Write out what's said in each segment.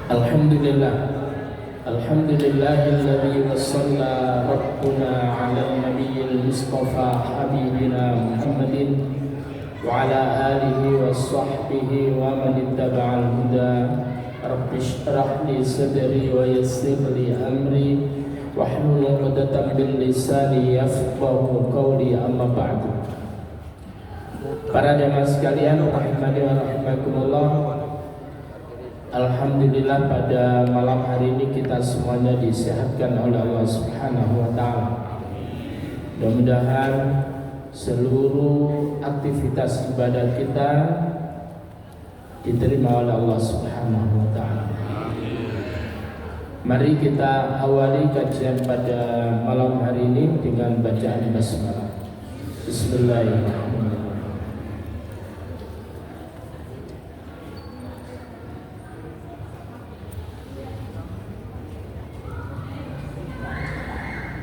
Alhamdulillah, alhamdulillahilladzi wassalla rabbuna ala nabiyil mustafa habibina Muhammadin wa ala alihi wa sahbihi wa man ittaba'al huda. Rabbi shrah li sadri wa yassir li amri wahlul 'uqdatam min lisani yafqahu qawli, amma ba'du. Para jamaah sekalian rahimani wa rahimakumullah, alhamdulillah pada malam hari ini kita semuanya disehatkan oleh Allah Subhanahu wa taala. Mudah-mudahan seluruh aktivitas ibadah kita diterima oleh Allah Subhanahu wa taala. Mari kita awali kajian pada malam hari ini dengan bacaan basmalah. Bismillahirrahmanirrahim.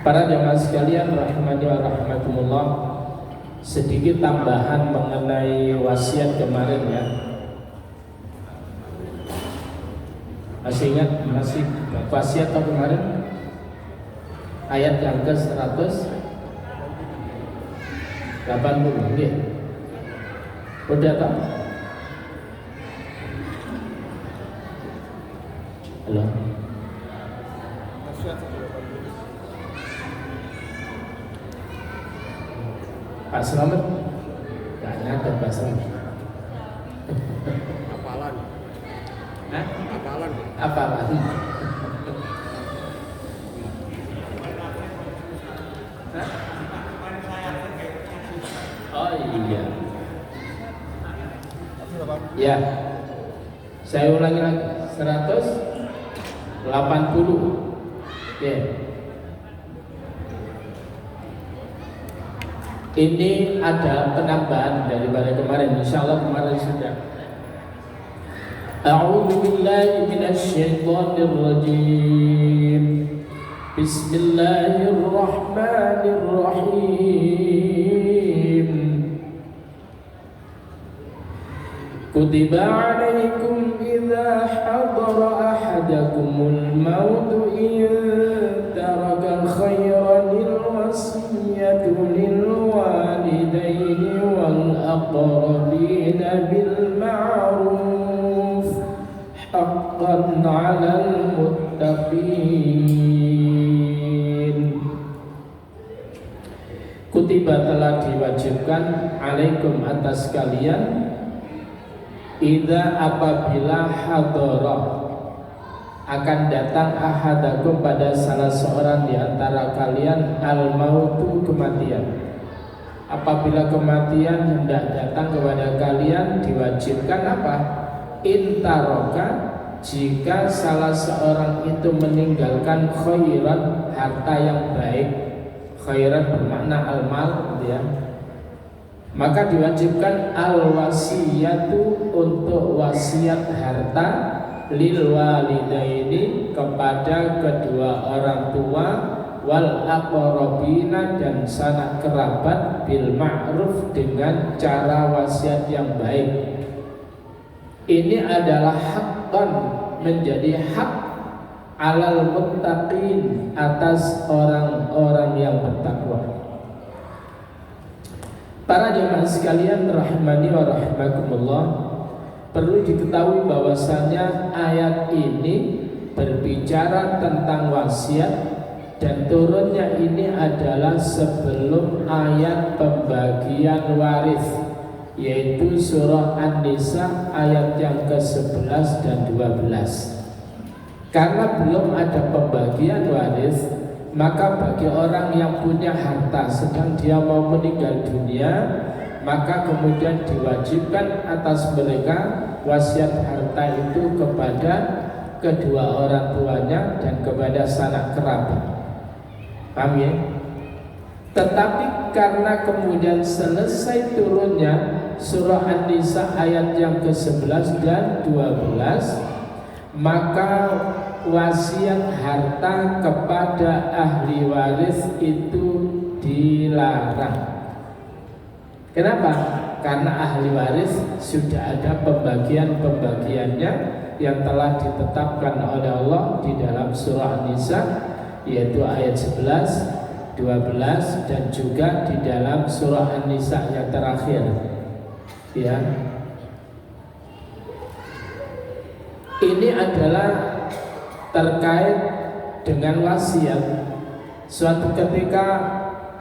Para jamaah sekalian rahimani wa rahmatullah, sedikit tambahan mengenai wasiat kemarin ya. Masih ingat wasiat kemarin? Ayat yang ke-180. Nggih. Udah tak? Halo. Pak Slamet, gak nyata Pak Slamet. Apalan. Hah? Apalan. Apalan. Oh iya. Ya. Saya ulangi lagi. 180. Oke. Ini ada penambahan daripada kemarin. Insyaallah kemarin sudah. A'udzu billahi minasyaitonir rajim. Bismillahirrahmanirrahim. Kutiba 'alaikum idza hadara ahadakumul maut in taraka khairan al-wasiyatu lil walidaini wal aqrabina bil ma'ruf haqqan 'alal muttaqin. Kutiba telah diwajibkan alaikum atas kalian, idza apabila hadara akan datang ahadakum pada salah seorang di antara kalian al-mautu kematian. Apabila kematian hendak datang kepada kalian, diwajibkan apa? Intaroka, jika salah seorang itu meninggalkan khairan, harta yang baik. Khairan bermakna al-mal ya. Maka diwajibkan al-wasiyatu, untuk wasiat harta lil walidaini, kepada kedua orang tua, wal aqrabina, dan sanak kerabat, bil ma'ruf, dengan cara wasiat yang baik. Ini adalah haqqan, menjadi hak, alal muttaqin, atas orang-orang yang bertakwa. Para jemaah sekalian rahimani wa rahimakumullah, perlu diketahui bahwasanya ayat ini berbicara tentang wasiat, dan turunnya ini adalah sebelum ayat pembagian waris, yaitu surah An-Nisa ayat yang ke-11 dan 12. Karena belum ada pembagian waris, maka bagi orang yang punya harta sedang dia mau meninggal dunia, maka kemudian diwajibkan atas mereka wasiat harta itu kepada kedua orang tuanya dan kepada sanak kerabat. Paham ya? Tetapi karena kemudian selesai turunnya surah An-Nisa ayat yang ke-11 dan 12, maka wasiat harta kepada ahli waris itu dilarang. Kenapa? Karena ahli waris sudah ada pembagian-pembagiannya yang telah ditetapkan oleh Allah di dalam surah An-Nisa, yaitu ayat 11, 12 dan juga di dalam surah An-Nisa yang terakhir. Ya. Ini adalah terkait dengan wasiat. Suatu ketika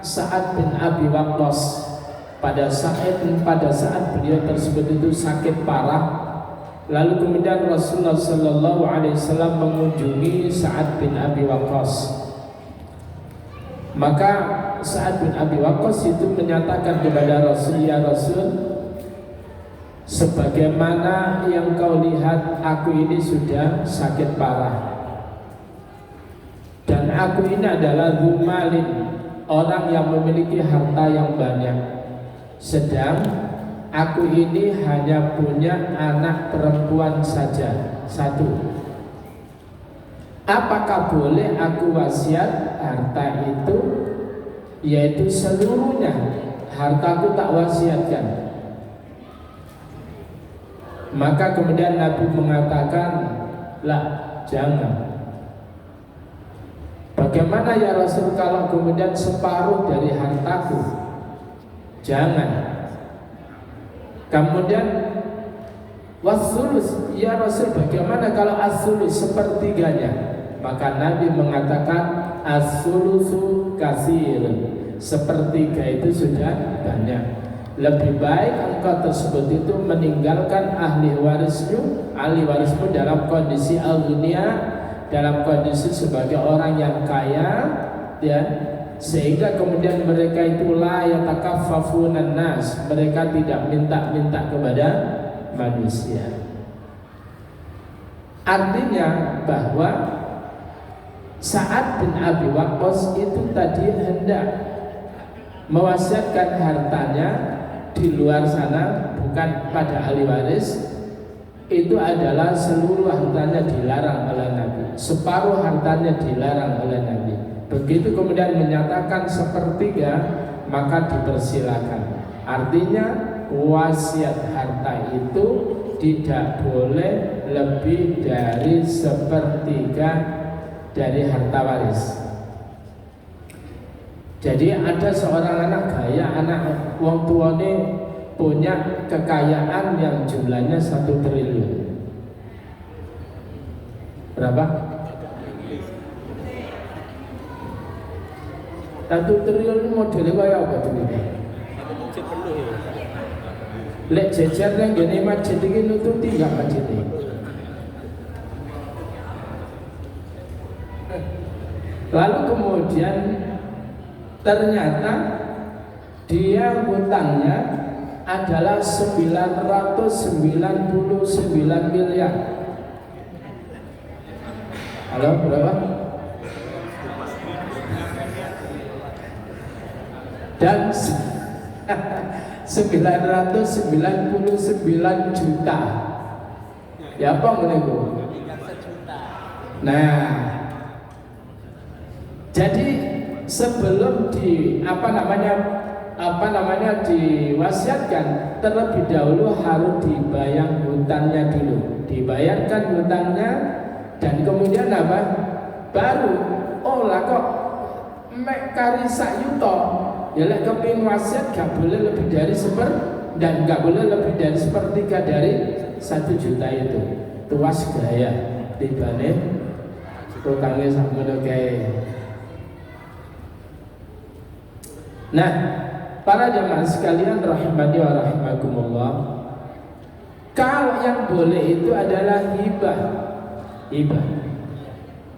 Sa'ad bin Abi Waqqas pada saat beliau tersebut itu sakit parah, lalu kemudian Rasulullah Sallallahu Alaihi Wasallam mengunjungi Sa'ad bin Abi Waqqas. Maka Sa'ad bin Abi Waqqas itu menyatakan kepada Rasul, ya Rasul, sebagaimana yang kau lihat, aku ini sudah sakit parah dan aku ini adalah zumalin, orang yang memiliki harta yang banyak. Sedang aku ini hanya punya anak perempuan saja, satu. Apakah boleh aku wasiat harta itu, yaitu seluruhnya hartaku tak wasiatkan? Maka kemudian Nabi mengatakan, lah, jangan. Bagaimana ya Rasul kalau kemudian separuh dari hartaku? Jangan. Kemudian wasulus, ya Rasul, bagaimana kalau as-sulus, sepertiganya? Maka Nabi mengatakan as-sulusu kasir, sepertiga itu sudah banyak. Lebih baik engkau tersebut itu meninggalkan ahli warismu dalam kondisi al-dunia, dalam kondisi sebagai orang yang kaya, ya, sehingga kemudian mereka itulah yang takaffafunan nas, mereka tidak minta-minta kepada manusia. Artinya bahwa Sa'ad bin Abi Waqqas itu tadi hendak mewasiatkan hartanya di luar sana, bukan pada ahli waris. Itu adalah seluruh hartanya dilarang oleh Nabi, separuh hartanya dilarang oleh Nabi. Begitu kemudian menyatakan sepertiga, maka dipersilakan. Artinya wasiat harta itu tidak boleh lebih dari sepertiga dari harta waris. Jadi ada seorang anak kaya, anak wong tuane punya kekayaan yang jumlahnya 1 triliun. Berapa? 1 triliun modelnya kaya apa tuh? Lek jejer nang ngene masjid iki nututi gak masjid iki? Lalu kemudian ternyata dia hutangnya adalah 999 miliar. Halo, berapa? Dan 999 juta. Ya apa ngene. Nah, jadi sebelum diwasiatkan, terlebih dahulu harus dibayar hutangnya dulu, dibayarkan hutangnya, dan kemudian apa? Baru lah kok mek kari sak yuta, ya lek kepin wasiat gak boleh lebih dari dan gak boleh lebih dari sepertiga dari 1 juta itu. Tuas gaya tibane utangnya sakmono kae. Nah, para jemaah sekalian rahimani wa rahimakumullah, kalau yang boleh itu adalah hibah.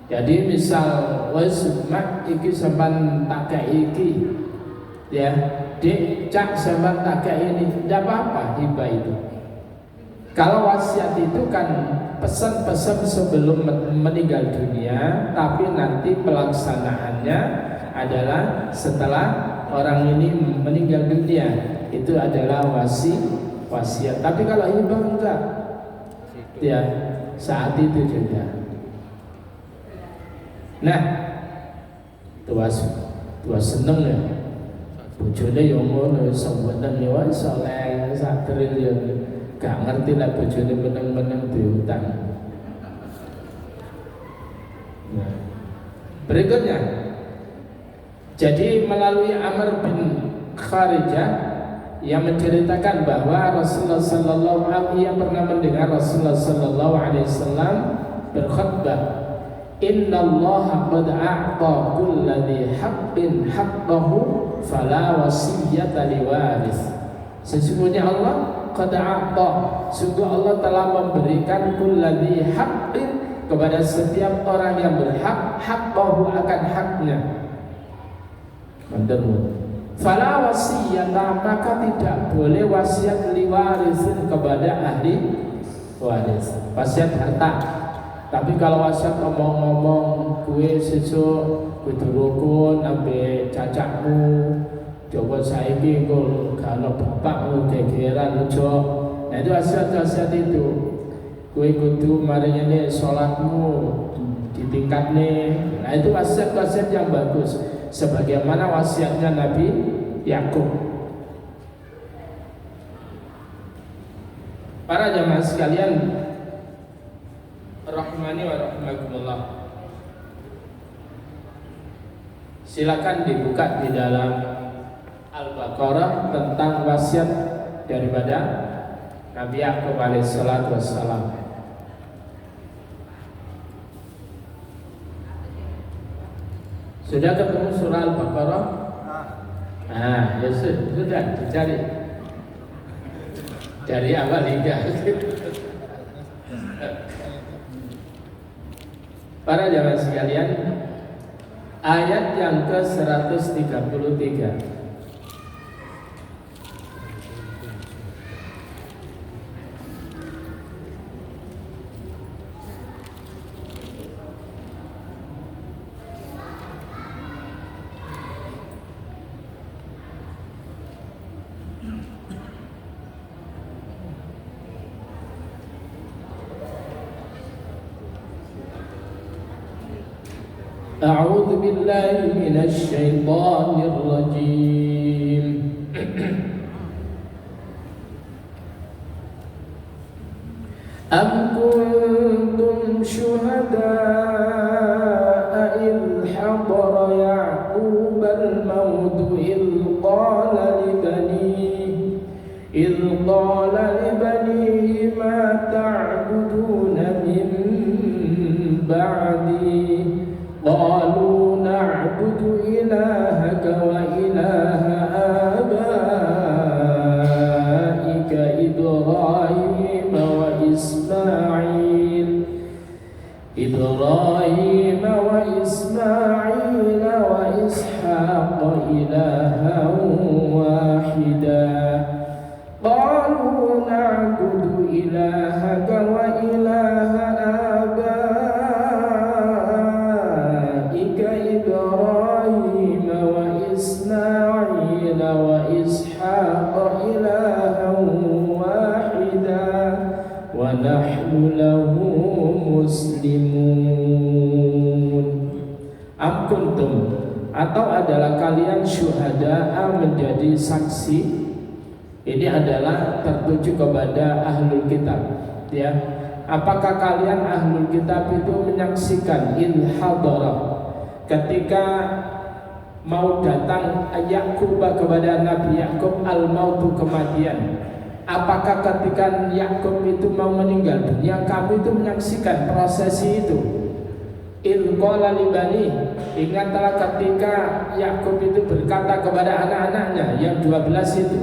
Jadi misal wis mak iki sampean tak kei iki, ya, Dik cak sampean tak kei ini, tidak apa-apa hibah itu. Kalau wasiat itu kan pesan-pesan sebelum meninggal dunia, tapi nanti pelaksanaannya adalah setelah orang ini meninggal dunia, itu adalah wasiat. Tapi kalau hibah enggak, ya saat itu juga. Nah, tuas seneng ya, bojone yang ngono sampeyan ya saleh sak triliun, gak ngerti lah bojone meneng-meneng diutang. Nah, berikutnya, jadi melalui Amr bin Kharijah yang menceritakan bahwa Rasulullah Sallallahu Alaihi Wasallam pernah mendengar Rasulullah Sallallahu Alaihi Wasallam berkhutbah, Inna Allah qad a'ta kulladhi haqqin haqqahu fala wasiyyata liwaris. Sesungguhnya Allah qad a'ta, sungguh Allah telah memberikan kulladhi haqqin, kepada setiap orang yang berhak, haqqahu akan haknya. Menurut fala wasiyyata, maka tidak boleh wasiat liwarisin kepada ahli waris, wasiat harta. Tapi kalau wasiat ngomong-ngomong kue sesuk kudu rukun ambe cacakmu, coba saiki kok kalau bapakmu gegeran ojo. Nah itu wasiat itu. Kue kudu maringane salatmu ditingkatne. Nah itu wasiat yang bagus. Sebagaimana wasiatnya Nabi Yakub. Para jamaah sekalian, rahmani wa rahimakumullah. Silakan dibuka di dalam Al-Baqarah tentang wasiat daripada Nabi Yakub alaihissalatu wassalam. Sudah ketemu surah Al-Baqarah? Ah, ya sudah dicari dari awal hingga akhir. Para jamaah sekalian, ayat yang ke-133. A'udzu billahi minasy syaithanir rajim. Am kuntum syuhada'a idh hadara Ya'qub al-maut idh qala libanihi ma ta'buduna min ba'di qalu na'budu ilahaka wa ilaha abaika Ibrahim wa Ismail wa Ishaq ilahan wahida qalu na'budu ilahaka wa ilaha Ibrahim wa Ismail wa Ishaq ilahan wahida wa nahnu lahu muslimun. Am kuntum, atau adalah kalian syuhada'a, menjadi saksi. Ini adalah tertuju kepada ahlul kitab, ya. Apakah kalian ahlul kitab itu menyaksikan hadara, ketika mau datang Yakub kepada Nabi Yakub al-mautu, kematian. Apakah ketika Yakub itu mau meninggal dunia, kamu itu menyaksikan prosesi itu? Qala libani, ingatlah ketika Yakub itu berkata kepada anak-anaknya yang 12 itu,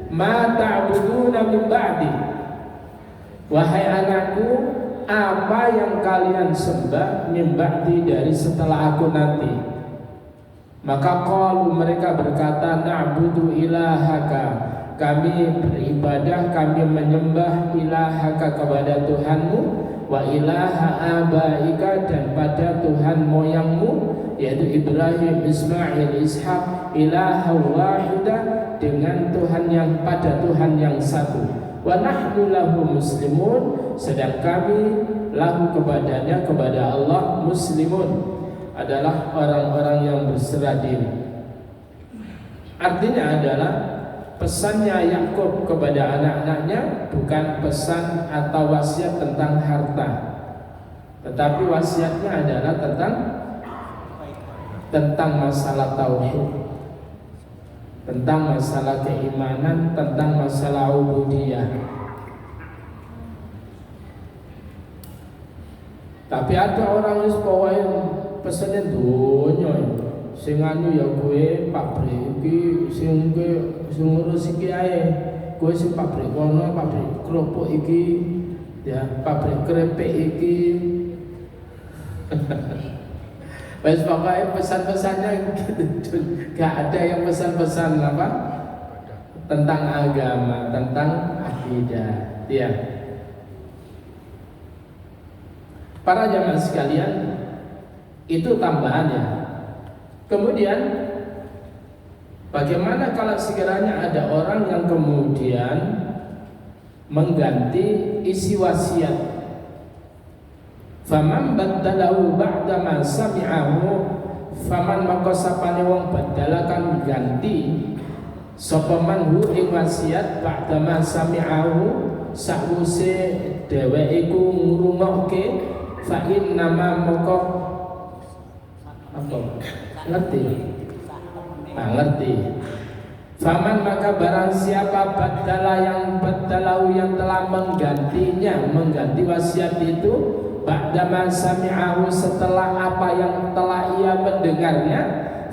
ma ta'buduna min ba'di, wahai anakku, apa yang kalian sembah min ba'di, dari setelah aku nanti. Maka qalu, mereka berkata, na'budu ilahaka, kami beribadah, kami menyembah ilahaka, kepada Tuhanmu, wa ilaha abaika, dan pada Tuhan moyangmu, yaitu Ibrahim, Ismail, Ishaq, ilaha wahida, dengan Tuhan yang, pada Tuhan yang satu. Wa nahnu lahu muslimun, sedang kami lahu, kepadanya, kepada Allah, muslimun, adalah orang-orang yang berserah diri. Artinya adalah pesannya Yakub kepada anak-anaknya bukan pesan atau wasiat tentang harta, tetapi wasiatnya adalah tentang masalah tauhid, tentang masalah keimanan, tentang masalah ubudiyah. Tapi ada orang wis pokoke pesene donya, sing anu ya kowe pabrik iki, sing ngurus iki ae, kowe sing pabrik kono, pabrik kerupuk iki, ya pabrik keripik iki. Wes pokoknya pesan-pesannya gitu, gak ada yang pesan-pesan apa tentang agama, tentang akidah, ya. Para jamaah sekalian, itu tambahannya. Kemudian, bagaimana kalau sekiranya ada orang yang kemudian mengganti isi wasiat? Faman baddalahu ba'da ma sami'ahu, faman maka sapane wong badalakan ganti sapa man hu ing wasiat ba'da ma sami'ahu sakwise dheweke iku ngrungokke, fa inna ma maka apa ngerti ngerti. Faman maka barang siapa badala yang baddalahu yang telah menggantinya, mengganti wasiat itu ba'dama sami'ahu setelah apa yang telah ia mendengarnya,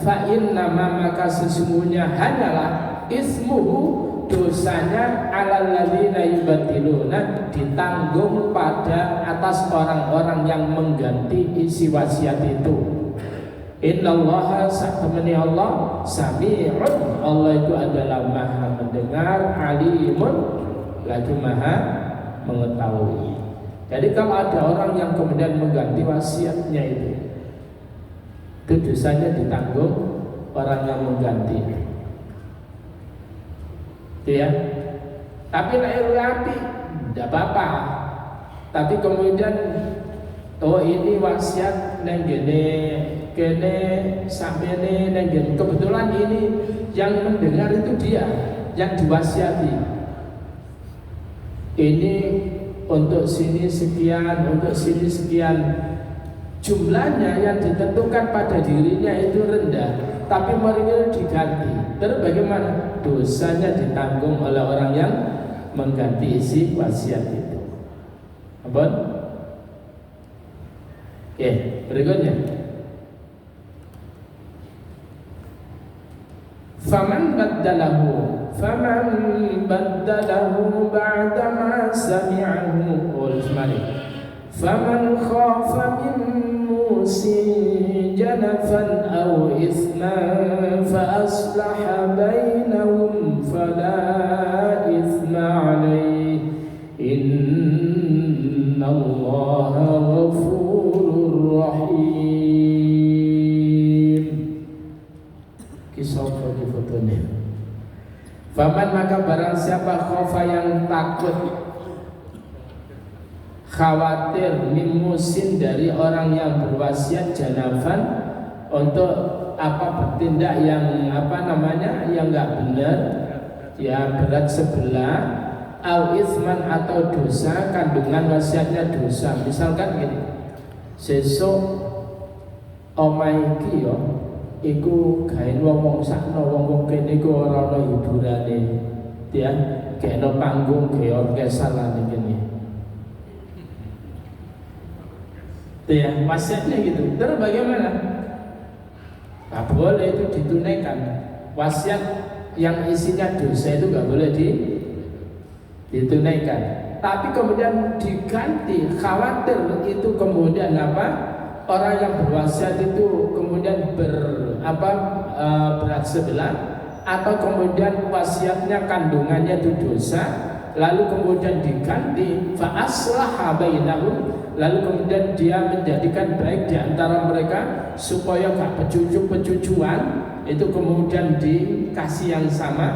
fa innama maka sesungguhnya hanyalah ismuhu dosanya alal ladzina yubatiluna ditanggung pada atas orang-orang yang mengganti isi wasiat itu. Innallaha sa'tamani Allah sami'un, Allah itu adalah maha mendengar, alimun lagi maha mengetahui. Jadi kalau ada orang yang kemudian mengganti wasiatnya itu dosanya ditanggung orang yang mengganti. Ya. Tapi nek api tidak apa-apa. Tapi kemudian oh ini wasiat nang kene sampene nang kebetulan ini yang mendengar itu dia yang diwasiati. Ini untuk sini sekian, untuk sini sekian. Jumlahnya yang ditentukan pada dirinya itu rendah, tapi mereka diganti. Terus bagaimana? Dosanya ditanggung oleh orang yang mengganti isi wasiat itu. Apa? Oke, berikutnya. Faman baddalahu ba'da ma sami'ahu faman khafa min musin janafan aw ithman fa aslaha bainahum fala ithma alayhi innallaha ghafurur rahim. Kisah di fotonya. Faman maka barang siapa khafa yang takut, khawatir mimusin dari orang yang berwasiat janafan untuk apa bertindak yang apa namanya yang enggak benar, ya berat sebelah, au isman atau dosa, kandungan wasiatnya dosa. Misalkan gini, sesuk omah iki yo iku gawe wong sakno wong kene iku ora ana hiburane, ya gawe panggung gawe orkestra lan kene. Ya, wasiatnya gitu. Terus bagaimana? Gak boleh itu ditunaikan. Wasiat yang isinya dosa itu gak boleh ditunaikan. Tapi kemudian diganti, khawatir itu kemudian apa? Orang yang berwasiat itu kemudian berat sebelah, atau kemudian wasiatnya kandungannya itu dosa, lalu kemudian diganti fa aslaha bainahum, lalu kemudian dia menjadikan baik di antara mereka supaya gak pecucu-pecucuan, itu kemudian dikasih yang sama,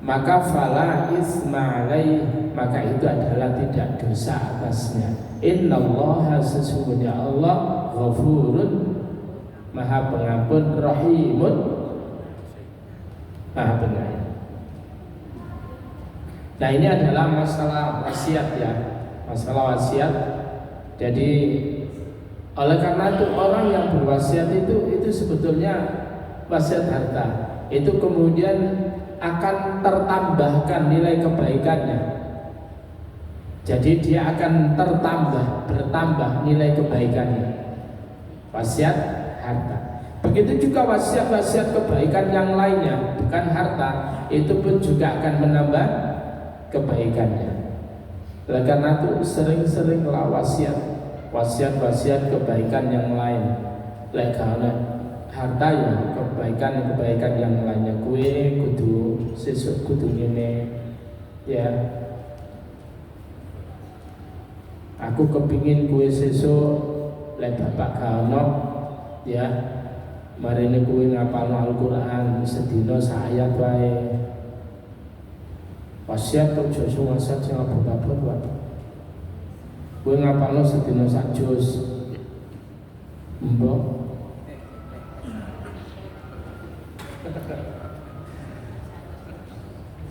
maka fala isma alaih, maka itu adalah tidak dosa atasnya. Innallaha sesungguhnya Allah ghafurun maha pengampun, rahimun maha penyayang. Nah ini adalah masalah wasiat ya, masalah wasiat. Jadi Oleh karena itu orang yang berwasiat itu sebetulnya wasiat harta itu kemudian akan tertambahkan nilai kebaikannya. Jadi dia akan bertambah nilai kebaikannya. Wasiat harta. Begitu juga wasiat-wasiat kebaikan yang lainnya, bukan harta, itu pun juga akan menambah kebaikannya. Oleh karena itu sering-seringlah wasiat kebaikan yang lain. Karena harta ya kebaikan yang lainnya. Kue kudu sesuk kudu ngene ya. Aku kepingin kue sesuk lek bapak kaono ya. Marine kue ngapalno Al-Qur'an sedina sayat wae. Wasiat tuh joso wasiat sing abot-abot wae. Kue ngapalno sedina sak juz. Mbok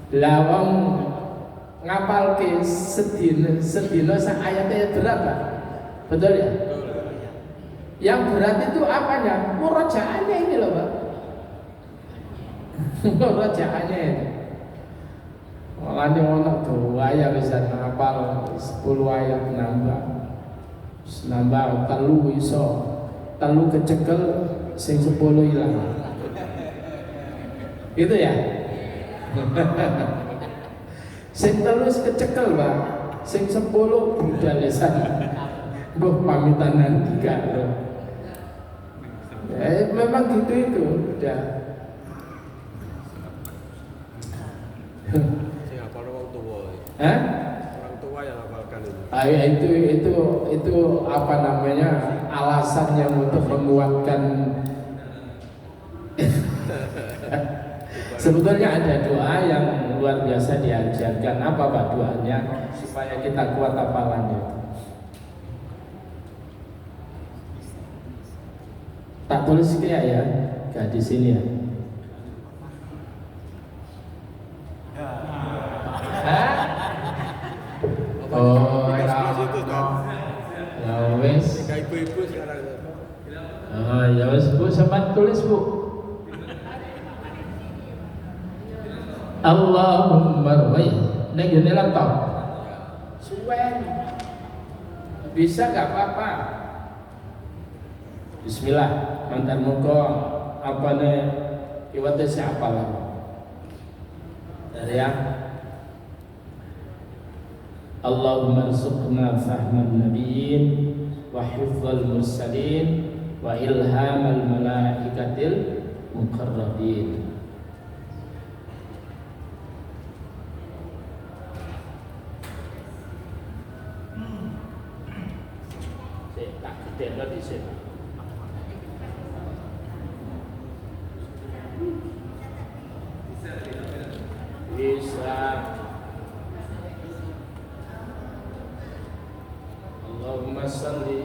lawang ngapal ke sedina sak ayatnya berapa? Betul ya? Yang berat itu apanya? Murojaannya ini loh Pak. Murojaannya itu. Makanya orang dua ya bisa ngapal 10 ayat nambah telu iso telu kecekel sing 10 hilang. Itu ya. Sing telu kecekel Pak, sing 10 budal lesan. Mbok pamitanan 3 loh. Memang gitu itu udah. Sing hafal orang tua. Hah? Orang tua yang hafalkan itu. Itu apa namanya alasan yang untuk menguatkan. Sebetulnya ada doa yang luar biasa diajarkan. Apa Pak doanya supaya kita kuat hafalannya? Tak tulis kayak ya, gak di sini ya. Hah? Oh, ya wes. Kayak ibu-ibu sekarang. Oh, ya wes Bu, sempat tulis Bu. Allahumma wai, nek ngene laptop. Suwen. Bisa gak apa-apa. Bismillah. Mantan muka apa nih iwatnya siapa lah dari ya Allahumma rzuqna fahman nabiyyin wa hifdzal mursalin wa ilhamal malaikatil muqarrabin. Saya tak ketemu di sini. Bisa. Allahumma salli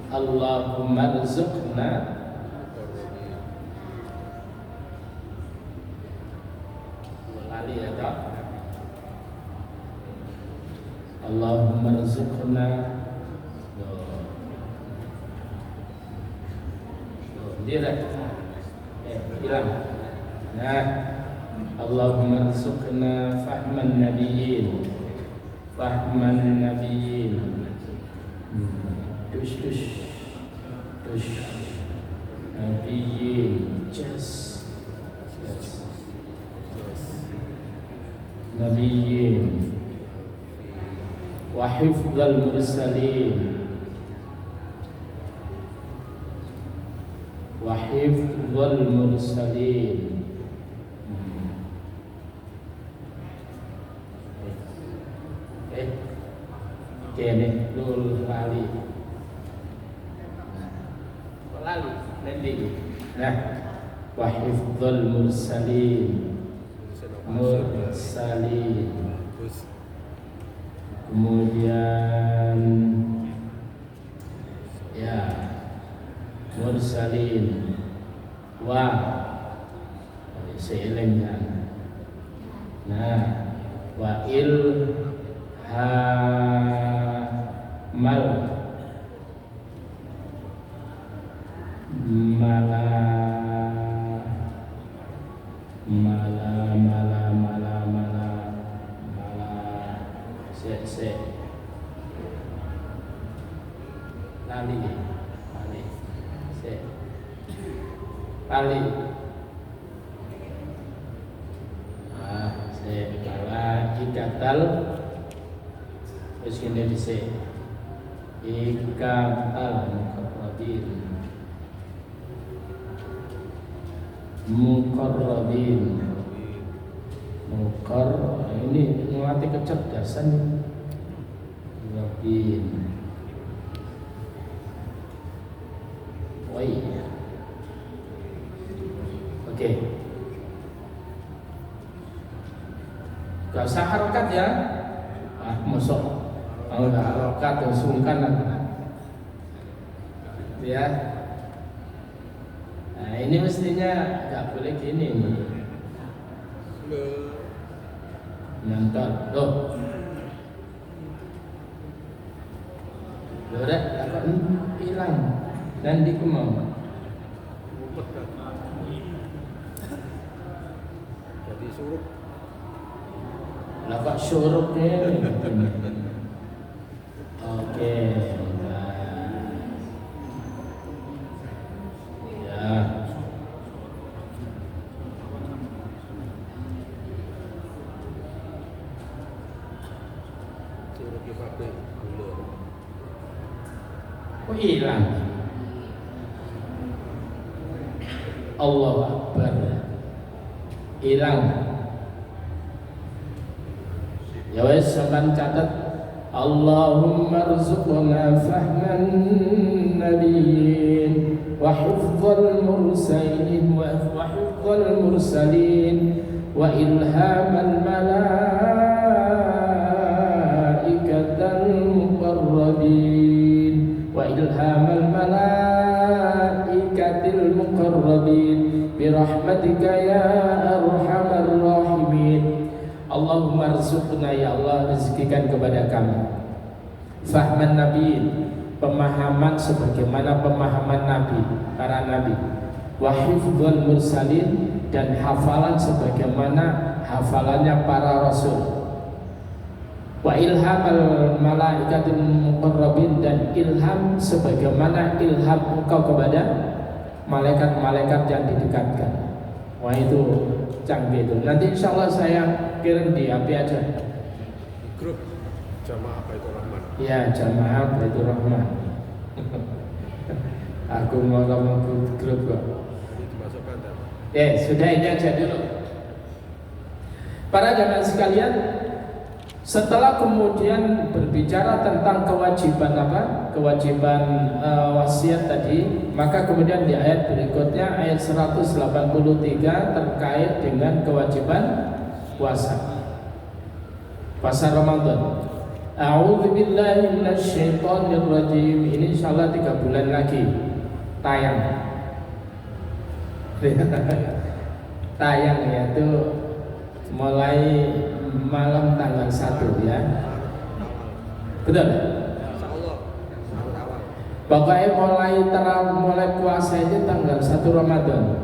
Allahumma rzuqna lali ya tak Allahumma rzuqna direct hilang. Nah, Allahumma rzuqna fahman nabiyyin. Tush nabiyyin. Just nabiyyin. Wa hifdzal mursalin. Wa hifdzal mursalin. Kene lul lali landing. Nah, wa hifdzal mursalin. Kemudian ya mursalin wa seelengkan. Nah, wa ilham mal mala mala mala mala mala mala se lali se pali se mala ikatal wis kene dhisik ikatal muqarrabin ini melatih kecerdasan Rabin. Oh iya. Oke. Gak usah harokat ya. Masuk. Kalau gak harokat sungkan ya. Nah ini mestinya gak boleh gini nih. Nyantar, loh. Udah, apa hilang? Nanti ku mau. Jadi suruh. Lah kok surupnya? Oke. Kok hilang? Allahu Akbar. Hilang. Ya wes sampean catat Allahumma rzuqna fahman nabiyyin wa hifdzal mursalin wa ilhamal malaikatal muqarrabin wa ilhamal malaikatil muqarrabin birahmatika ya arhamar rahimin. Allahumma rzuqna ya Allah, rezekikan kepada kami fahman nabiin, pemahaman sebagaimana pemahaman nabi, para nabi, wa hifdzul mursalin, dan hafalan sebagaimana hafalannya para rasul, wa ilhamal malaikatil muqarrabin, dan ilham sebagaimana ilham engkau kepada malaikat-malaikat yang didekatkan. Wah itu canggih itu. Nanti insya Allah saya kirim di HP aja. Grup Jamaah Baitur Rahman. Ya, Jamaah Baitur Rahman. Aku mau ngomong grup kok. Ini dimasukkan dan. Sudah ini aja dulu. Para jamaah sekalian, setelah kemudian berbicara tentang kewajiban apa? Kewajiban wasiat tadi, maka kemudian di ayat berikutnya ayat 183 terkait dengan kewajiban puasa. Puasa Ramadan. A'udzu billahi minasyaitonir rajim. Ini insyaallah 3 bulan lagi tayang. Tayang yaitu mulai malam tanggal 1 ya. Betul? Insyaallah. Pokoknya mulai puasa itu tanggal 1 Ramadan.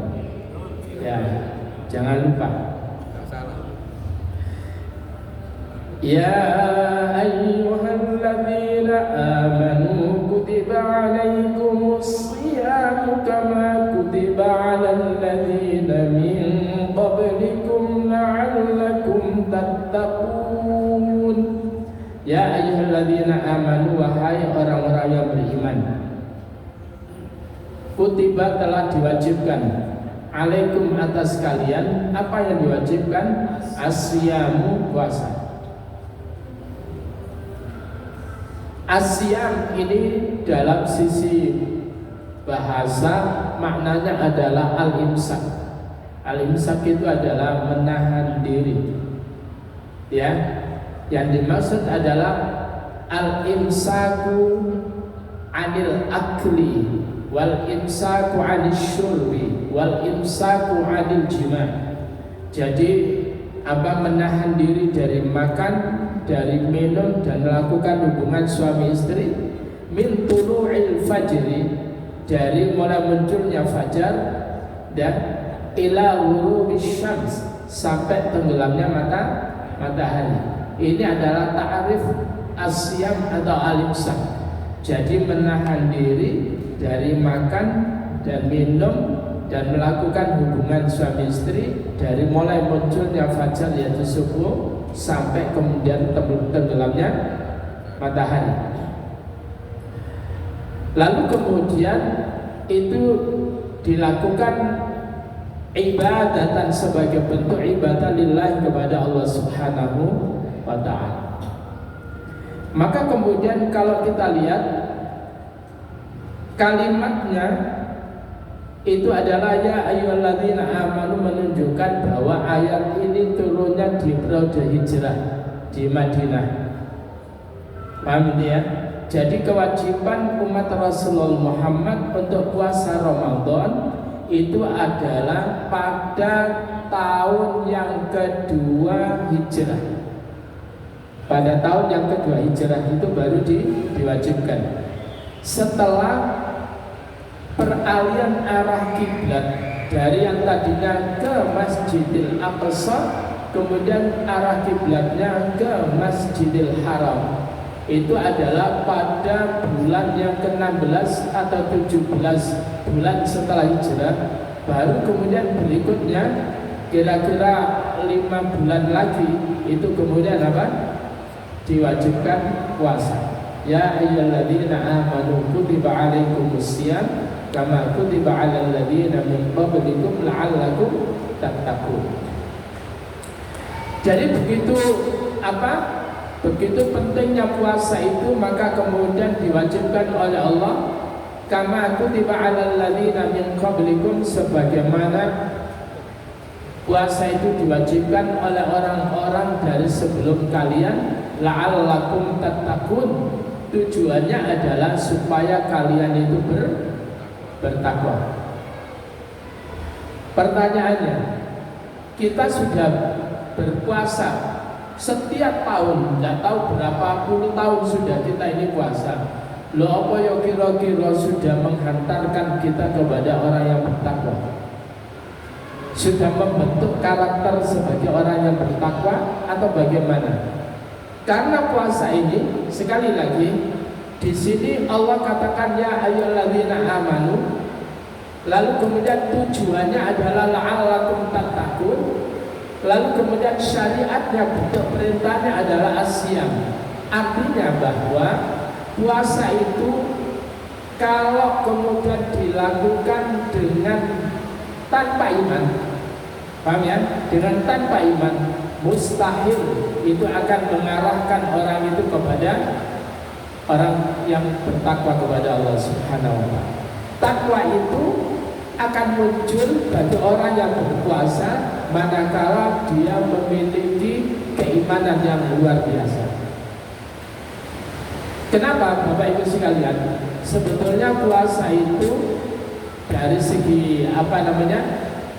Ya, jangan lupa. Enggak salah. Ya ayyuhalladzina amanu kutiba alaikumus shiyam kama kutiba alal ladzina min qablikum la'allakum tattaqun. Ya ayyuhalladzina amanu, wahai orang-orang yang beriman, kutiba telah diwajibkan, alaikum atas kalian, apa yang diwajibkan? Asyamu, puasa. Asyam ini dalam sisi bahasa maknanya adalah al-imsak. Al-imsak itu adalah menahan diri. Ya, yang dimaksud adalah al-imsaku anil akli, wal imsaku anil syurbi, wal imsaku anil jima'. Jadi apa? Menahan diri dari makan dari minum dan melakukan hubungan suami istri min tulu'il fajri, dari mulai munculnya fajar dan ila ghurubis syams, sampai tenggelamnya matahari. Ini adalah ta'arif asyam atau al-imsak. Jadi menahan diri dari makan dan minum dan melakukan hubungan suami istri dari mulai munculnya fajar yaitu subuh sampai kemudian tenggelamnya matahari. Lalu kemudian itu dilakukan ibadatan sebagai bentuk ibadah lillah kepada Allah Subhanahu wa ta'ala. Maka kemudian kalau kita lihat kalimatnya itu adalah ya ayyuhalladzina amanu, menunjukkan bahwa ayat ini turunnya di periode hijrah di Madinah. Paham ini ya? Jadi kewajiban umat Rasulullah Muhammad untuk puasa Ramadan itu adalah pada tahun yang kedua hijrah. Pada tahun yang kedua hijrah itu baru diwajibkan. Setelah peralihan arah kiblat dari yang tadinya ke Masjidil Aqsa, kemudian arah kiblatnya ke Masjidil Haram, itu adalah pada bulan yang ke-16 atau 17 bulan setelah hijrah. Baru kemudian berikutnya kira-kira 5 bulan lagi itu kemudian apa? Diwajibkan puasa. Ya ayyuhalladzina amanu kutiba alaikumusiyam kama kutiba alal ladzina min qablikum la'allakum tattaqun. Jadi begitu apa? Begitu pentingnya puasa itu, maka kemudian diwajibkan oleh Allah kama kutiba alal ladzina min qablikum, sebagaimana puasa itu diwajibkan oleh orang-orang dari sebelum kalian, la'allakum tattaqun. Tujuannya adalah supaya kalian itu bertakwa. Pertanyaannya, kita sudah berpuasa setiap tahun, tidak tahu berapa puluh tahun sudah kita ini puasa. Loh, apa ya kira-kira sudah menghantarkan kita kepada orang yang bertakwa? Sudah membentuk karakter sebagai orang yang bertakwa atau bagaimana? Karena puasa ini, sekali lagi di sini Allah katakan ya ayyuhalladzina amanu, lalu kemudian tujuannya adalah la'allakum tattaqun, lalu kemudian syariatnya, bentuk perintahnya adalah asyam. Artinya bahwa puasa itu kalau kemudian dilakukan dengan tanpa iman, paham ya? Dengan tanpa iman, mustahil itu akan mengarahkan orang itu kepada orang yang bertakwa kepada Allah Subhanahu wa ta'ala. Takwa itu akan muncul bagi orang yang berpuasa manakala dia memiliki keimanan yang luar biasa. Kenapa Bapak Ibu sekalian? Sebetulnya puasa itu dari segi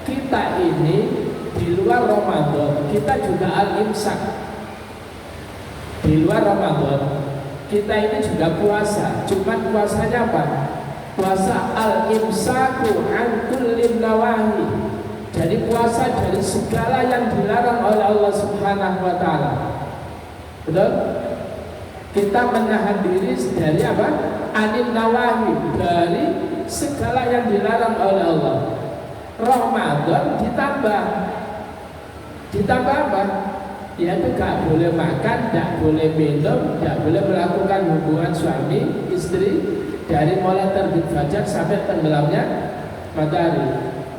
kita ini di luar Ramadan kita juga al-imsak. Di luar Ramadan kita ini juga puasa, cuman puasanya apa? Puasa al-imsaku an kullin nawahi. Jadi puasa dari segala yang dilarang oleh Allah Subhanahu wa ta'ala. Betul? Kita menahan diri dari apa? Anin nawahi, dari segala yang dilarang oleh Allah. Ramadan ditambah apa? Yaitu gak boleh makan, gak boleh minum, gak boleh melakukan hubungan suami istri dari mulai terbit fajar sampai tenggelamnya matahari.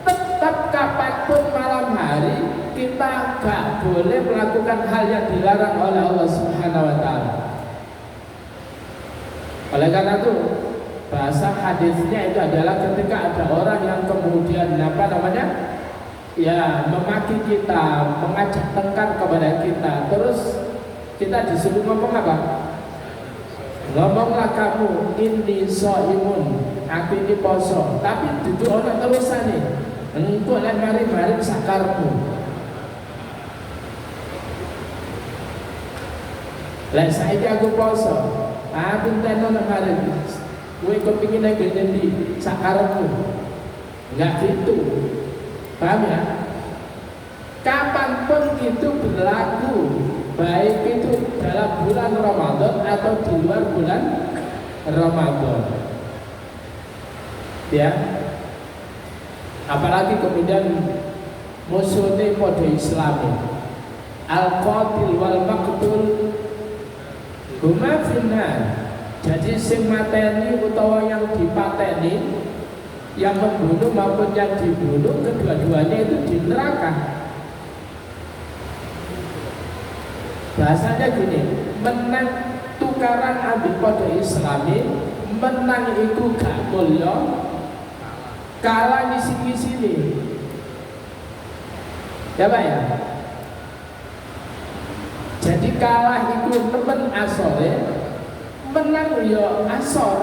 Tetap kapanpun malam hari kita gak boleh melakukan hal yang dilarang oleh Allah Subhanahu wa ta'ala. Oleh karena itu bahasa hadisnya itu adalah ketika ada orang yang kemudian memaki kita, mengajak tengkar kepada kita, terus kita disuruh ngomong apa? Ngomonglah kamu, inni shaimun, aku ini poso. Tapi duduk orang terusan nih, engkau lain mari sakarmu. Lah saiki aku poso. Pinteno nang arep. Kowe kepengin nang ngendi sak karepmu. Enggak gitu. Paham ya? Kapanpun itu berlaku, baik itu dalam bulan Ramadan atau di luar bulan Ramadan. Ya. Apalagi kemudian musuhnya pada Islami. Al-qatil wal maqtul huma finnar. Jadi sing mateni utawa yang dipateni, yang membunuh maupun yang dibunuh, kedua-duanya itu di neraka. Bahasanya gini, menang tukaran ambil pada Islami, menang itu gak mulya, kalah ngisi-ngisini. Ya Pak ya? Jadi kalah itu nemen asore, menang ya asor.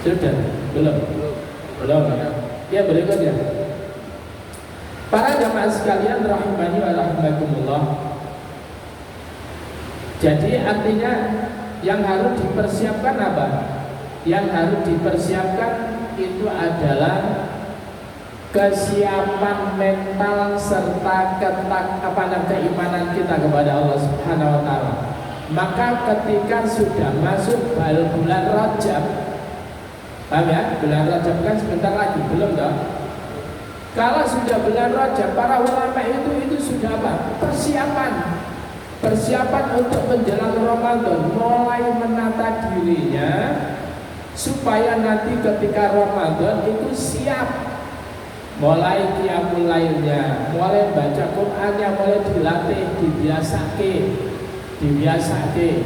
Sudah? Belum? Belum? Ya berikutnya. Para jamaah sekalian rahimani wa rahimakumullah. Jadi artinya yang harus dipersiapkan apa? Yang harus dipersiapkan itu adalah kesiapan mental serta keimanan kita kepada Allah Subhanahu wa taala. Maka ketika sudah masuk bulan Rajab, paham ya? Bulan Rajab kan sebentar lagi, belum dong? Kalau sudah bulan Rajab, para ulama itu sudah apa? Persiapan untuk menjelang Ramadan, mulai menata dirinya supaya nanti ketika Ramadan itu siap. Mulai qiyamul lailnya, mulai baca Qur'annya, mulai dilatih, dibiasake.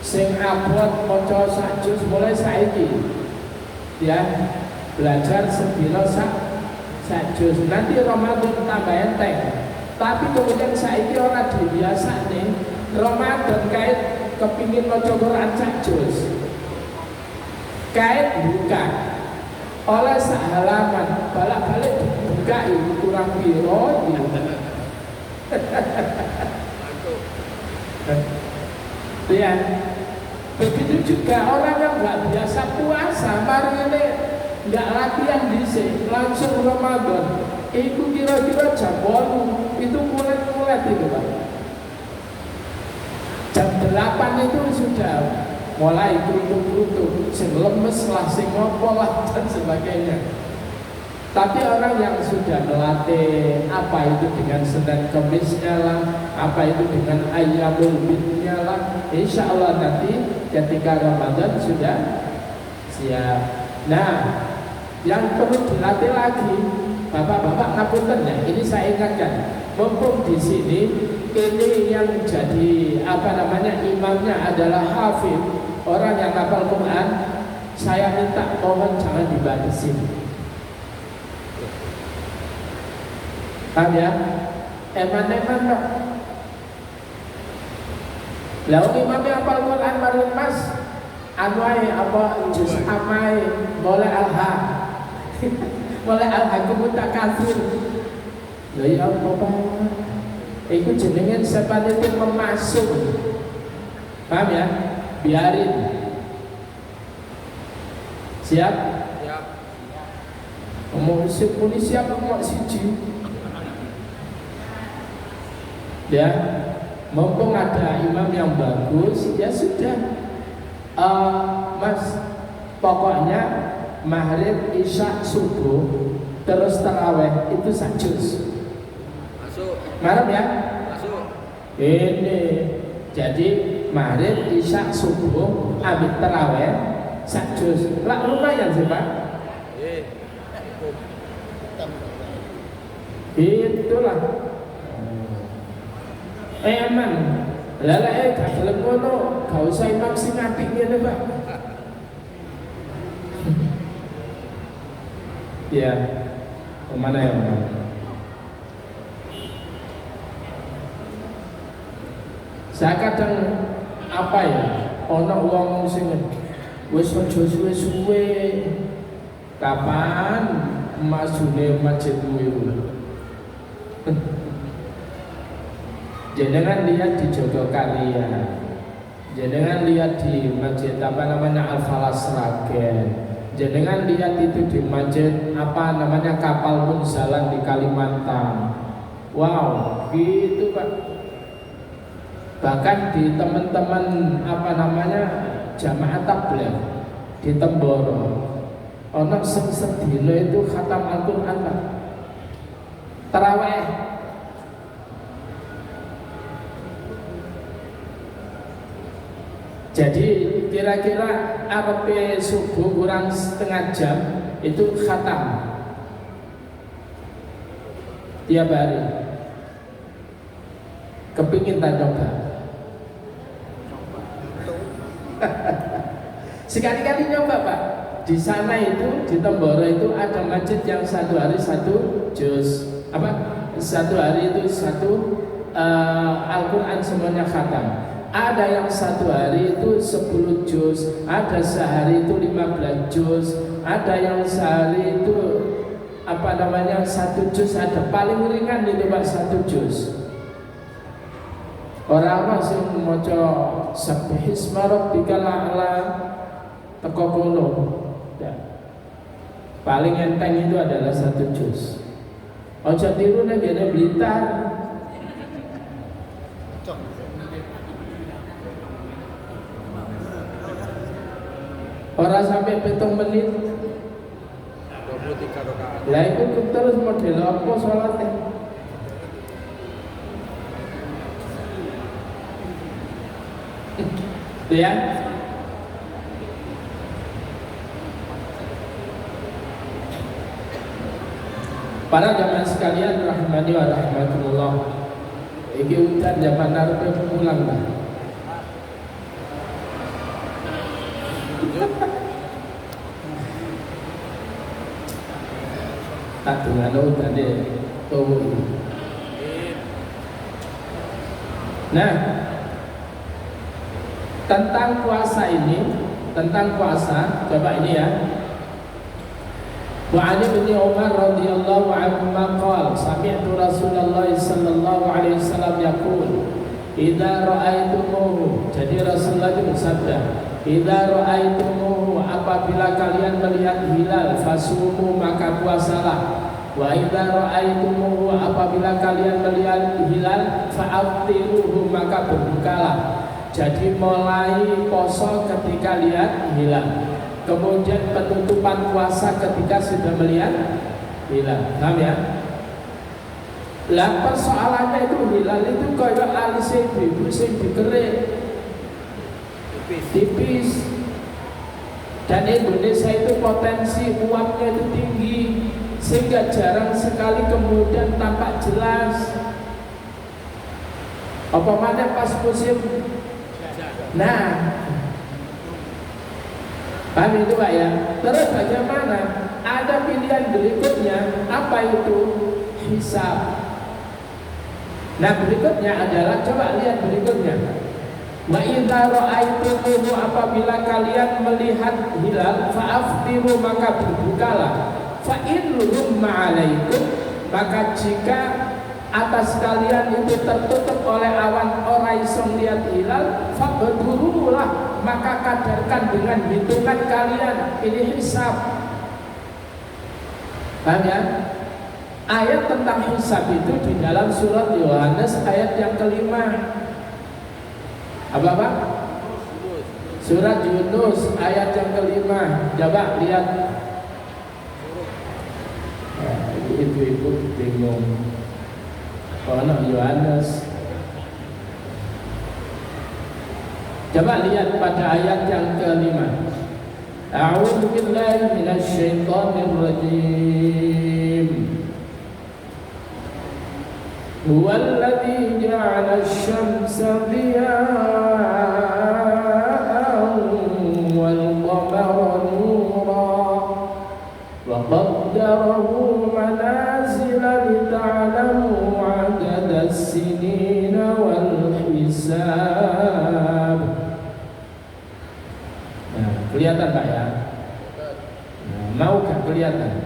Sing abot maca sak juz mulai saiki. Ya, belajar sedina sak juz. Nanti Ramadan tambah enteng. Tapi kemudian saiki ora dibiasane. Ramadan kait kepingin maca Qur'an sak juz. Kait buka oleh sehalaman balik-balik dibuka itu kurang piro ya. Begitu juga orang yang nggak biasa puasa, mari ini nggak latihan dhisik langsung Ramadan. Itu kira-kira jam 8 itu kulet-kulet itu Pak. Jam 8 itu sudah mulai kerutuk-kerutuk, sing lemes lah, sing ngopo lah dan sebagainya. Tapi orang yang sudah melatih apa itu dengan Senin Kemisnya lah, apa itu dengan Ayyamul Bidnya lah, insya Allah nanti ketika Ramadan sudah siap. Nah, yang perlu dilatih lagi, bapak-bapak ngapunten ya, ini saya ingatkan, mumpung di sini ini yang jadi imamnya adalah hafid, orang yang hafal Quran, saya minta mohon jangan dibatasin. Paham ya? Eman-eman Pak. Lalu imamnya hafal Quran baru mas, anwai apa juz amai, boleh alha, boleh alha kemuta kafir. Ya ya apa? Itu jenengan sepanjang memasuk. Paham ya? Biarin. Siap? Siap. Muni siap mau siji. Ya, mumpung ada imam yang bagus, ya sudah. Mas, pokoknya maghrib, isya, subuh, terus taraweh itu sajus. Masuk. Marah ya? Masuk. Ini jadi maghrib, isya, subuh, ambil taraweh, sajus. Lah lumayan sih Pak. Itulah. Emang, lala gak gelem ngono, gak usah imam sing apik ngene Pak. Ya, kemana ya Pak? Saya kadang apa ya, ono wong sing wis aja suwe-suwe. Kapan masune masjidmu itu. Jenengan lihat di Jogokarya, jenengan lihat di masjid apa namanya Al-Falas Sragen, jenengan lihat itu di masjid apa namanya Kapal Munzalan di Kalimantan. Wow, gitu Pak. Bahkan di teman-teman apa namanya jamaah tabligh di Temboro, ono sing sedina itu khatam Al-Qur'an Pak. Tarawih. Jadi kira-kira arepe subuh kurang setengah jam itu khatam tiap hari. Kepingin tak coba? Sekali-kali nyoba Pak. Di sana itu di Temboro itu ada masjid yang satu hari satu juz apa? Satu hari itu satu Al-Quran semuanya khatam. Ada yang satu hari itu 10 juz, ada sehari itu 15 juz, ada yang sehari itu apa namanya 1 juz, ada paling ringan itu Pak 1 juz. Orang masih maca Subbihisma rabbikal a'la teko kono. Ya. Paling enteng itu adalah 1 juz. Ojo tiru nek ngene Blitar. Orang sampai 7 menit 23 rakaat. lah itu terus model apa sholatnya? Ya. Para jamaah sekalian rahmani wa rahmatullah. Iki udan zaman arepe pulang lah. Tak dengar udan deh. Nah, tentang puasa ini, tentang puasa, coba ini ya. Wa 'an Ibnu Umar radhiyallahu anhu qala sami'tu Rasulullah sallallahu alaihi wasallam yaqul idza ra'aitumuhu, jadi Rasulullah itu bersabda, idza ra'aitumuhu, apabila kalian melihat hilal fasumu, maka puasalah. Wa idza ra'aitumuhu, apabila kalian melihat hilal fa'aftiruhu, maka berbukalah. Jadi mulai poso ketika lihat hilal, kemudian penutupan puasa ketika sudah melihat hilal. Paham ya? Lah persoalannya itu hilal itu kayak alisnya ibu sing dikerik tipis. Dan Indonesia itu potensi uapnya itu tinggi, sehingga jarang sekali kemudian tampak jelas. Apa mana pas musim. Nah, paham itu Pak ya? Terus bagaimana? Ada pilihan berikutnya, apa itu? Hisab. Nah berikutnya adalah, coba lihat berikutnya. Wa idza ra'aitumuhu, apabila kalian melihat hilal fa'aftiru, maka berbukalah. Fa in rumma 'alaikum, maka jika atas kalian itu tertutup oleh awan, ora iso lihat hilal, fabdurulah, maka kadarkan dengan hitungan kalian. Ini hisab. Paham ya? Ayat tentang hisab itu di dalam surat Yohanes ayat yang kelima. Apa? Surat Yunus ayat yang kelima. Coba lihat. Ya, ibu-ibu bingung. Anak Yohanes. Coba lihat pada ayat yang kelima. A'udzu billahi minasy syaithanir rajim. Huwallazi ja'ala asy-syamsa diya'an wal qamara nuran wa qaddarahu manazila lita'lamu 'adada as-sinina wal hisab. Nah, kelihatan Pak ya? Nah, mau gak kelihatan?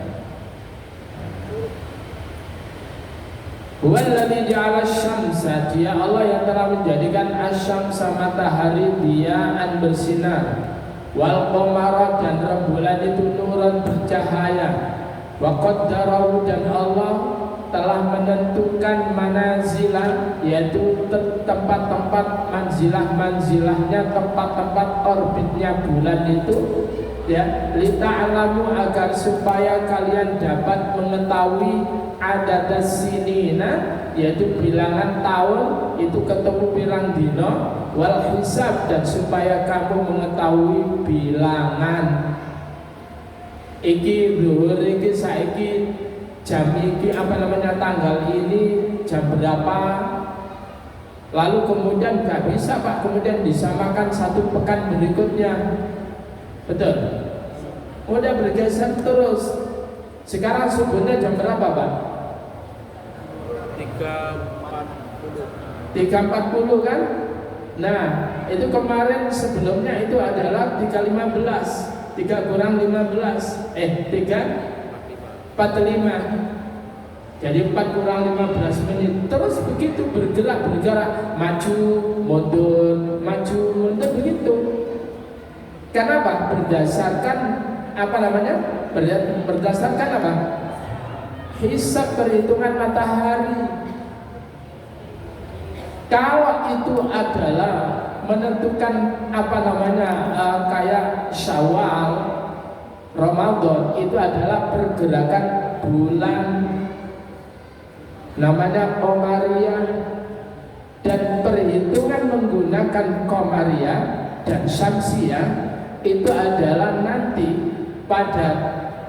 Huwallazi ja'ala asy-syamsa, dia Allah yang telah menjadikan asy-syamsa matahari diaan bersinar, wal qamara dan rembulan itu nuran bercahaya, wa qaddarahu dan Allah telah menentukan manazilah, yaitu tempat-tempat manzilahnya, tempat-tempat orbitnya bulan itu, ya, lita'lamu agar supaya kalian dapat mengetahui adadas sinina, yaitu bilangan tahun itu ketemu bilang dino, wal hisab dan supaya kamu mengetahui bilangan iki dhuwur iki saiki jam ini tanggal ini jam berapa, lalu kemudian gak bisa Pak kemudian disamakan satu pekan berikutnya, betul? Udah bergeser terus. Sekarang subuhnya jam berapa Pak? 3.40 kan? Nah itu kemarin sebelumnya itu adalah 3.15, 3 kurang 15 3.45, jadi 4 kurang 15 menit. Terus begitu bergerak maju mundur begitu. Karena apa? Berdasarkan berdasarkan apa? Hisab, perhitungan matahari. Kalau itu adalah menentukan kayak Syawal, Ramadan, itu adalah pergerakan bulan namanya Qamariyah, dan perhitungan menggunakan Qamariyah dan Syamsiyah itu adalah nanti pada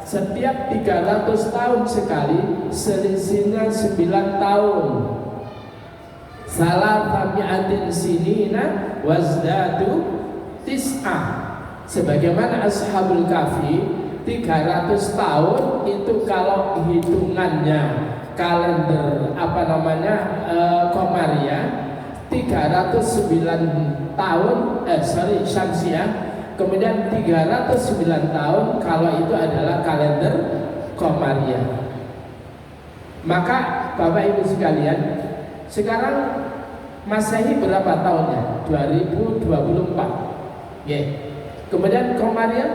setiap 300 tahun sekali, selisihnya 9 tahun. Salah tabi'atin sinina wazdadu tis'ah. Sebagaimana Ashabul Kahfi 300 tahun itu kalau hitungannya kalender Qamariyah 309 tahun Syamsiyah, kemudian 309 tahun kalau itu adalah kalender Qamariyah. Maka Bapak Ibu sekalian, sekarang Masehi berapa tahunnya? 2024. Yeah. Kemudian Qamariyah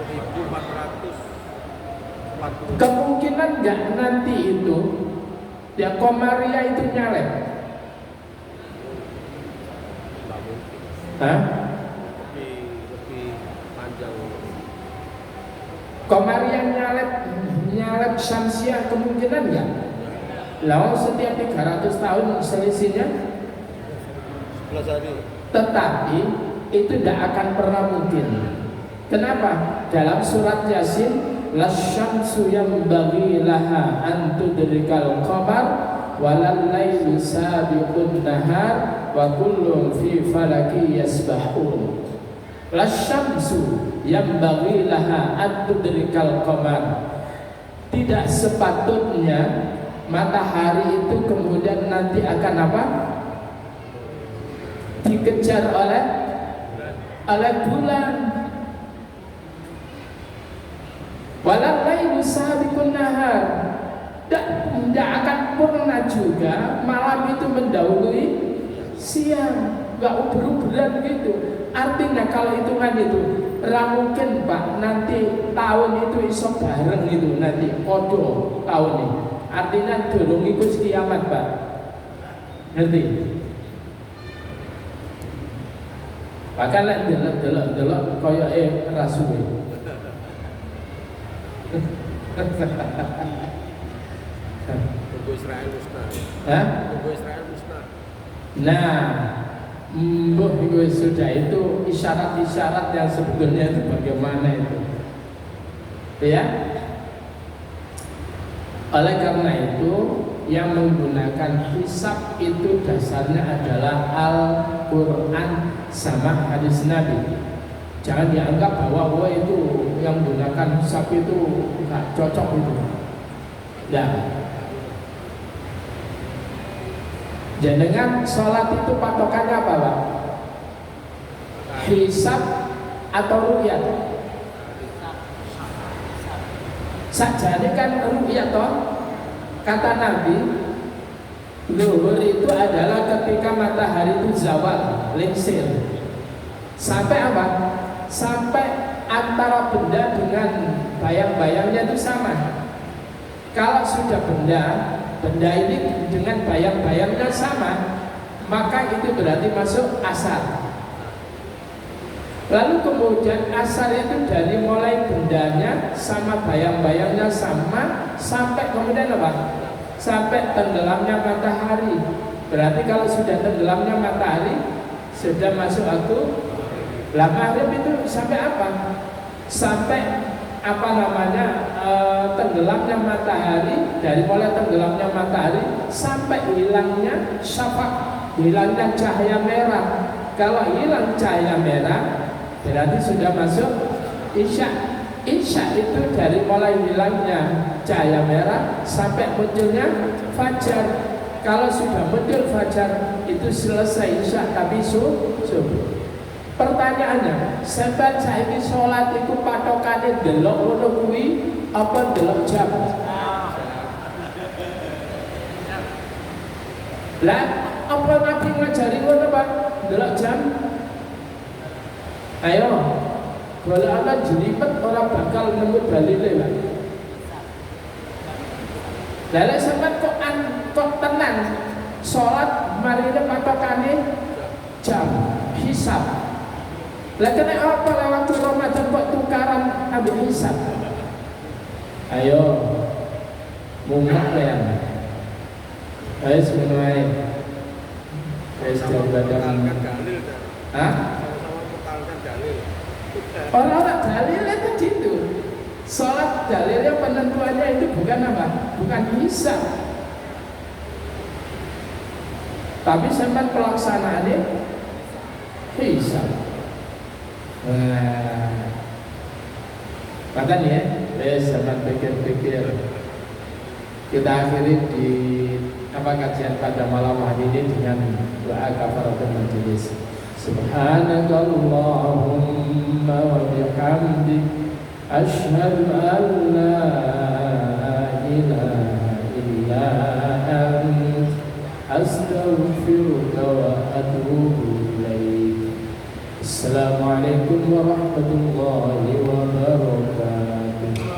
1440. Kemungkinan nggak nanti itu ya Qamariyah itu nyalek? Hah? Lebih panjang. Qamariyah nyalek Syamsiyah kemungkinan nggak? Lalu setiap 300 tahun selisihnya 11 hari. Tetapi itu tidak akan pernah mungkin. Kenapa? Dalam surat Yasin, lasyamsu yanbaghi laha an tudrikal qamar walal lailu sabiqun nahar wa kullun fi falaki yasbahun. Lasyamsu yanbaghi laha an tudrikal qamar. Tidak sepatutnya matahari itu kemudian nanti akan apa? Dikejar oleh bulan. Walal lailu sabiqun nahar. Tidak akan pernah juga malam itu mendahului siang, nggak uber-uberan gitu. Artinya kalau hitungan itu mungkin Pak nanti tahun itu iso bareng itu nanti podo tahun ini. Artinya durung iku kiamat Pak. Ngerti? Bahkan lek delok koyoke rasuwe. Tunggu Israel musnah. Hah? Tunggu Israel musnah. Nah, itu sudah itu isyarat-isyarat yang sebetulnya itu bagaimana itu, ya. Oleh karena itu yang menggunakan hisab itu dasarnya adalah Al-Quran sama hadis Nabi. Jangan dianggap bahwa itu yang menggunakan hisab itu nggak cocok itu. Nah, jangan sholat itu patokannya apa Pak? Hisab atau ru'yat? Sajane kan ru'yat toh. Kata Nabi, zuhur itu adalah ketika matahari itu zawal, lengser. Sampai apa? Sampai antara benda dengan bayang-bayangnya itu sama. Kalau sudah benda ini dengan bayang-bayangnya sama, maka itu berarti masuk asar. Lalu kemudian asar itu dari mulai bendanya sama bayang-bayangnya sama sampai kemudian apa? Sampai tenggelamnya matahari. Berarti kalau sudah tenggelamnya matahari sudah masuk waktu. Lah maghrib itu sampai apa? Sampai tenggelamnya matahari, dari mulai tenggelamnya matahari sampai hilangnya syafaq, hilangnya cahaya merah. Kalau hilang cahaya merah berarti sudah masuk isya. Isya itu dari mulai hilangnya cahaya merah sampai munculnya fajar. Kalau sudah muncul fajar itu selesai isya, tapi subuh. Pertanyaannya, sampai saiki sholat itu patokane delok ngono kuwi apa delok jam? Lah, apa Nabi ngajari ngono, Pak? Delok jam? Ayo, kalau ana jelimet orang bakal nemu dalile, Pak. Lah sampean kok tenang sholat marine patokane jam hisab. Lah kena apa lewat Ramadan kok tukaran ambil hisab? Ayo, mumak ya. Ayo semuanya. Ayo Memutarkan badan. dalil. Hah? Sama-sama memutarkan dalil. Orang-orang dalilnya tadi itu. Sholat dalilnya penentuannya itu bukan apa? Bukan hisab. Tapi sampai pelaksanaannya hisab. Bahkan ya, sangat pikir-pikir. Kita akhiri di kajian pada malam hari ini dengan doa kafaratul majelis. Subhanakallahumma wa bihamdik, asyhadu an la ilaha illa ant, astaghfiruka wa atubu ilaik. Assalamualaikum warahmatullahi wabarakatuh.